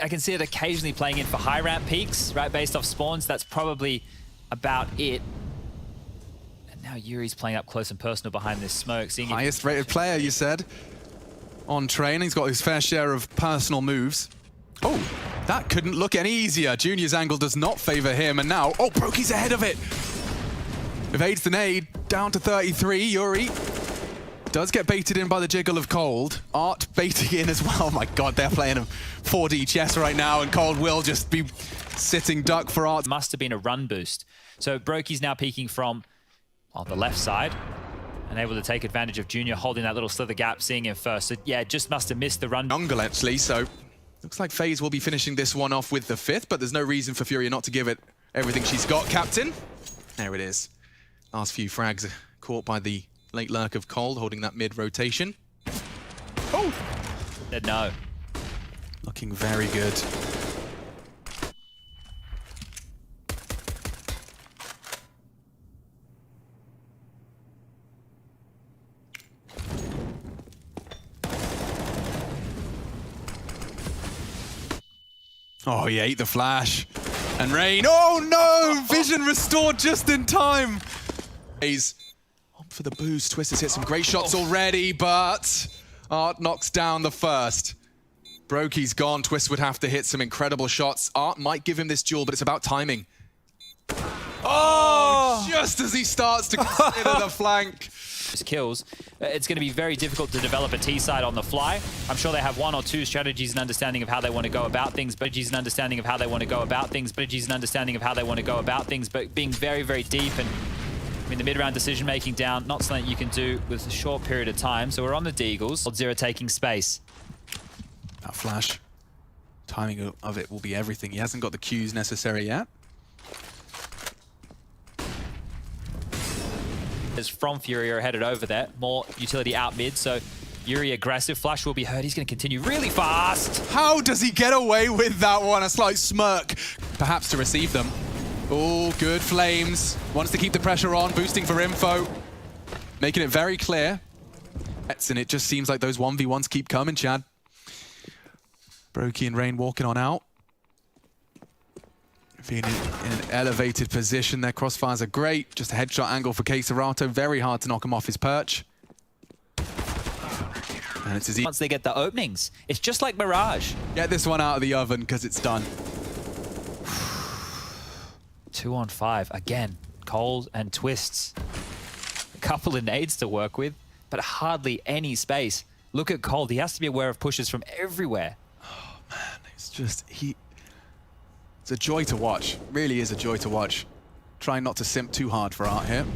I can see it occasionally playing in for high ramp peaks, right, based off spawns. That's probably about it. And now Yuri's playing up close and personal behind this smoke. Seeing highest rated player, you said, on train. He's got his fair share of personal moves. Oh, that couldn't look any easier. Junior's angle does not favor him, and now, oh, Brokey's ahead of it. Evades the nade, down to 33. Yuri does get baited in by the jiggle of Cold. Art baiting in as well. Oh my God, they're playing a 4D chess right now, and Cold will just be sitting duck for Art. Must have been a run boost. So Brokey's now peeking from on the left side and able to take advantage of Junior holding that little slither gap, seeing him first. So yeah, just must have missed the run. Jungle actually, so looks like FaZe will be finishing this one off with the 5th, but there's no reason for Furia not to give it everything she's got, Captain. There it is. Last few frags caught by the late lurk of Cold, holding that mid-rotation. Oh! Said no. Looking very good. Oh, he ate the flash. And Rain, oh no! Vision restored just in time. He's on for the boost. Twist has hit some great shots already, but Art knocks down the first. Brokey's gone. Twist would have to hit some incredible shots. Art might give him this duel, but it's about timing. Oh! Just as he starts to consider the flank. Kills, it's going to be very difficult to develop a T side on the fly. I'm sure they have one or two strategies and understanding of how they want to go about things, but being very, very deep. And I mean, the mid-round decision-making down, not something you can do with a short period of time. So we're on the Deagles. Zero taking space. That flash, timing of it will be everything. He hasn't got the cues necessary yet. As from Fury are headed over there, more utility out mid, so Yuri aggressive, flash will be heard, he's going to continue really fast. How does he get away with that one? A slight smirk, perhaps to receive them. Oh, good flames, wants to keep the pressure on, boosting for info, making it very clear. And it just seems like those 1v1s keep coming, Chad. Brokey and Rain walking on out. Being in an elevated position, their crossfires are great. Just a headshot angle for Cesarato. Very hard to knock him off his perch. And it's as once they get the openings, it's just like Mirage. Get this one out of the oven because it's done. 2 on 5 again. Cold and Twists. A couple of nades to work with, but hardly any space. Look at Cold. He has to be aware of pushes from everywhere. Oh man, it's just It's a joy to watch. Really is a joy to watch. Trying not to simp too hard for Art here.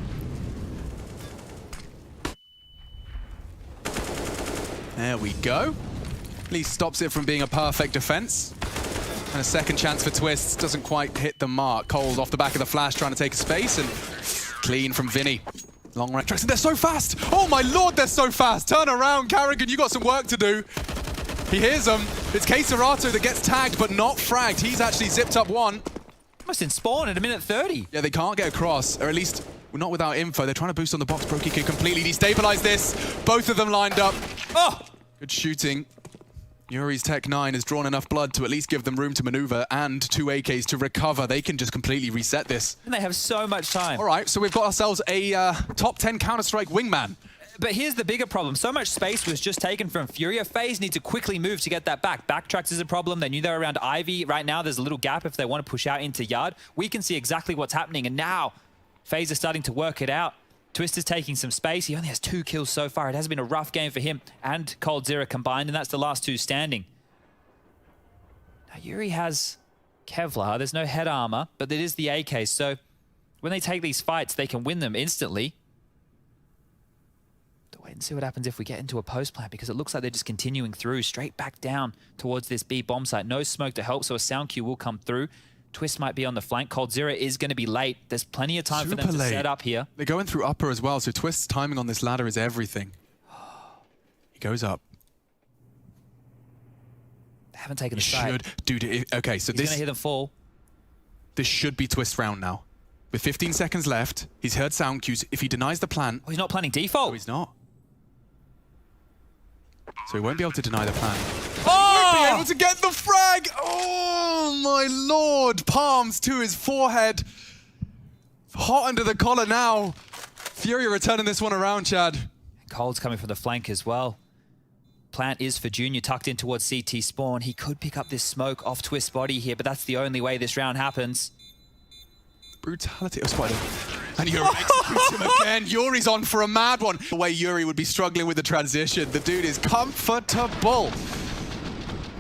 There we go. At least stops it from being a perfect defense. And a second chance for Twists. Doesn't quite hit the mark. Cold off the back of the flash trying to take a space, and clean from Vinny. Long right tracks, and they're so fast! Oh my lord, they're so fast! Turn around, Carrigan, you got some work to do. He hears them. It's Cesarato that gets tagged, but not fragged. He's actually zipped up one. Almost in spawn at a minute 30. Yeah, they can't get across, or at least not without info. They're trying to boost on the box. Brokey can completely destabilize this. Both of them lined up. Oh! Good shooting. Yuri's Tech 9 has drawn enough blood to at least give them room to maneuver and 2 AKs to recover. They can just completely reset this. And they have so much time. All right, so we've got ourselves a top 10 Counter-Strike wingman. But here's the bigger problem. So much space was just taken from Furia. FaZe need to quickly move to get that back. Backtracks is a problem. They knew they were around Ivy. Right now, there's a little gap if they want to push out into Yard. We can see exactly what's happening. And now, FaZe is starting to work it out. Twist is taking some space. He only has 2 kills so far. It has been a rough game for him and Cold Zero combined, and that's the last 2 standing. Now, Yuri has Kevlar. There's no head armor, but it is the AK. So when they take these fights, they can win them instantly. Wait and see what happens if we get into a post plant, because it looks like they're just continuing through straight back down towards this B bomb site. No smoke to help, so a sound cue will come through. Twist might be on the flank. Cold Zero is going to be late. There's plenty of time for them to set up here. They're going through upper as well, so Twist's timing on this ladder is everything. He goes up. They haven't taken the side. Dude, okay, so He's going to hear them fall. This should be Twist round now. With 15 seconds left, he's heard sound cues. If he denies the plant... Oh, he's not planning default. No, he's not. So he won't be able to deny the plan. Oh! He won't be able to get the frag! Oh! my lord! Palms to his forehead. Hot under the collar now. Fury are turning this one around, Chad. Cold's coming from the flank as well. Plant is for Junior, tucked in towards CT spawn. He could pick up this smoke off Twist's body here, but that's the only way this round happens. Brutality. Oh, Spider. And Yuri executes him again. Yuri's on for a mad one. The way Yuri would be struggling with the transition. The dude is comfortable.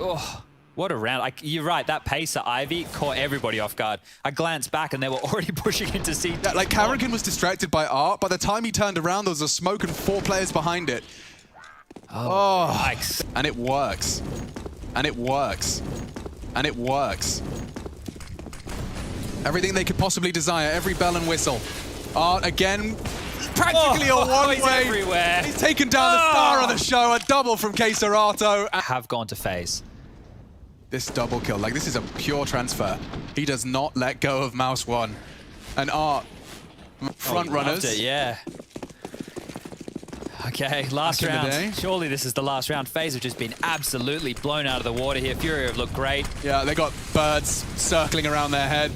Oh, what a round. You're right, that pacer Ivy caught everybody off guard. I glanced back and they were already pushing into CT. Yeah, like Carrigan was distracted by Art. By the time he turned around, there was a smoke and 4 players behind it. Oh, yikes. And it works. And it works. And it works. Everything they could possibly desire, every bell and whistle. Art again, practically a one-way. He's everywhere. He's taken down the star of the show, a double from Keserato. Have gone to phase. This double kill, like this is a pure transfer. He does not let go of Mouse 1. And Art, front runners. Loved it, yeah. Okay, last round. Surely this is the last round. FaZe have just been absolutely blown out of the water here. Fury have looked great. Yeah, they got birds circling around their head.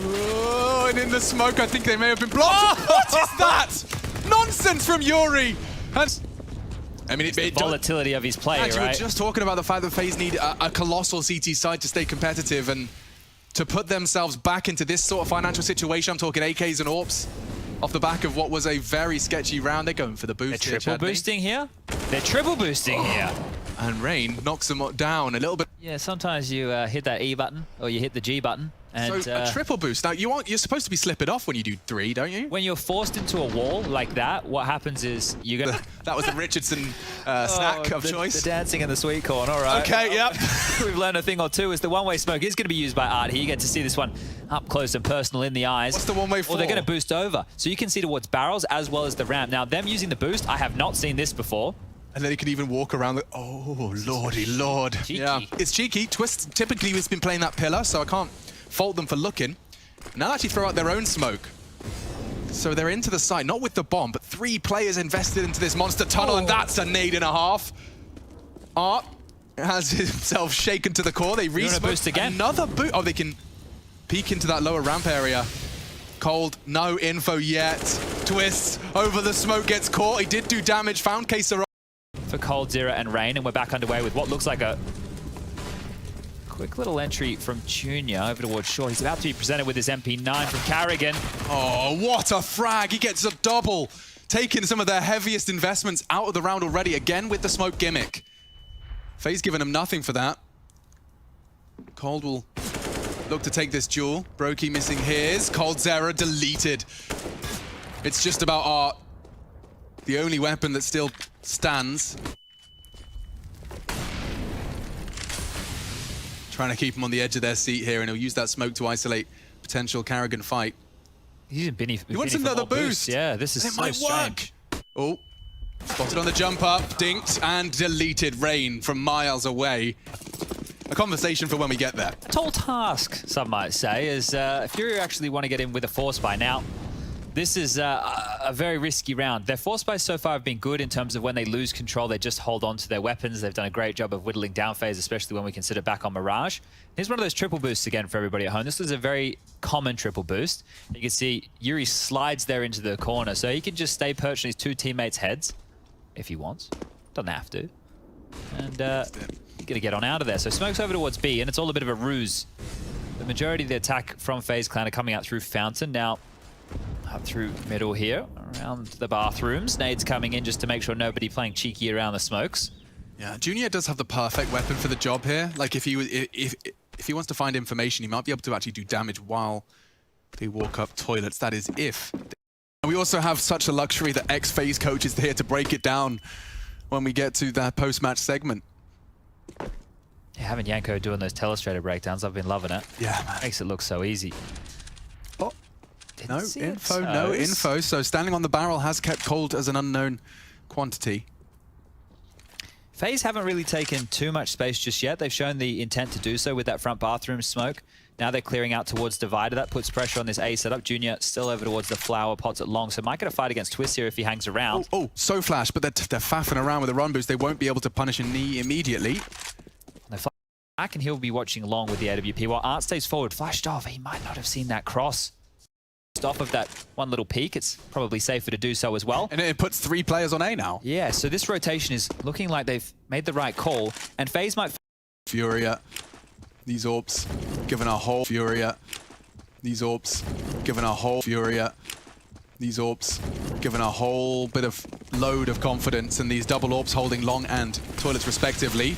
Oh, and in the smoke, I think they may have been blocked. Oh! What is that? Nonsense from Yuri. I mean, the volatility of his play, right? You were just talking about the fact that FaZe need a colossal CT side to stay competitive and to put themselves back into this sort of financial situation. I'm talking AKs and AWPs. Off the back of what was a very sketchy round, they're going for the boost. They're triple boosting here. They're triple boosting here. And Rain knocks them down a little bit. Yeah, sometimes you hit that E button or you hit the G button. And, so a triple boost. Now you're supposed to be slipping off when you do 3, don't you? When you're forced into a wall like that, what happens is you're gonna. That was the Richardson snack of choice. The dancing in the sweet corn. All right. Okay. Yep. We've learned a thing or two. Is the one-way smoke is going to be used by Art here. You get to see this one up close and personal in the eyes. What's the one-way for? Or they're going to boost over, so you can see towards barrels as well as the ramp. Now them using the boost, I have not seen this before. And then he can even walk around the... Oh, lordy lord. Cheeky. Yeah, it's cheeky. Twist typically has been playing that pillar, so I can't fault them for looking. Now they actually throw out their own smoke. So they're into the side, not with the bomb, but 3 players invested into this monster tunnel, and that's a nade and a half. Art has himself shaken to the core. They boost again. Another boost. Oh, they can peek into that lower ramp area. Cold, no info yet. Twist over the smoke, gets caught. He did do damage, found Keserato. For Cold, Zera, and Rain, and we're back underway with what looks like a quick little entry from Junior over towards Short. He's about to be presented with his MP9 from Carrigan. Oh, what a frag! He gets a double, taking some of their heaviest investments out of the round already, again with the smoke gimmick. FaZe giving him nothing for that. Cold will look to take this duel. Brokey missing his. Cold Zera deleted. It's just about Art. The only weapon that still stands. Trying to keep him on the edge of their seat here, and he'll use that smoke to isolate potential Carrigan fight. He wants another boost. Yeah, this is so strange. Oh, spotted on the jump up, dinked, and deleted. Rain from miles away. A conversation for when we get there. Tall task, some might say, as Fury actually want to get in with a force by now. This is a very risky round. Their force buys so far have been good in terms of when they lose control, they just hold on to their weapons. They've done a great job of whittling down FaZe, especially when we consider back on Mirage. Here's one of those triple boosts again for everybody at home. This is a very common triple boost. You can see Yuri slides there into the corner, so he can just stay perched on his 2 teammates' heads if he wants. Doesn't have to. And he's going to get on out of there. So smokes over towards B, and it's all a bit of a ruse. The majority of the attack from FaZe Clan are coming out through Fountain. Now, up through middle here, around the bathrooms. Nades coming in just to make sure nobody playing cheeky around the smokes. Yeah, Junior does have the perfect weapon for the job here. Like, if he wants to find information, he might be able to actually do damage while they walk up toilets. That is if. And we also have such a luxury that ex-FaZe coach is here to break it down when we get to that post-match segment. Yeah, having Yanko doing those telestrator breakdowns, I've been loving it. Yeah, man. Makes it look so easy. Oh. No info, no info. So standing on the barrel has kept Cold as an unknown quantity. FaZe haven't really taken too much space just yet. They've shown the intent to do so with that front bathroom smoke. Now they're clearing out towards Divider. That puts pressure on this A setup. Junior still over towards the flower, pots it long. So might get a fight against Twist here if he hangs around. Oh, so flash, but they're faffing around with the run boost. They won't be able to punish a knee immediately. back, and he'll be watching long with the AWP while Art stays forward. Flashed off. He might not have seen that cross. Just off of that one little peak, it's probably safer to do so as well. And it puts 3 players on A now. Yeah, so this rotation is looking like they've made the right call, and FaZe might... Furia. These orbs given a whole Furia. These orbs given a whole Furia. These orbs given a whole bit of load of confidence, and these double orbs holding long and toilets respectively.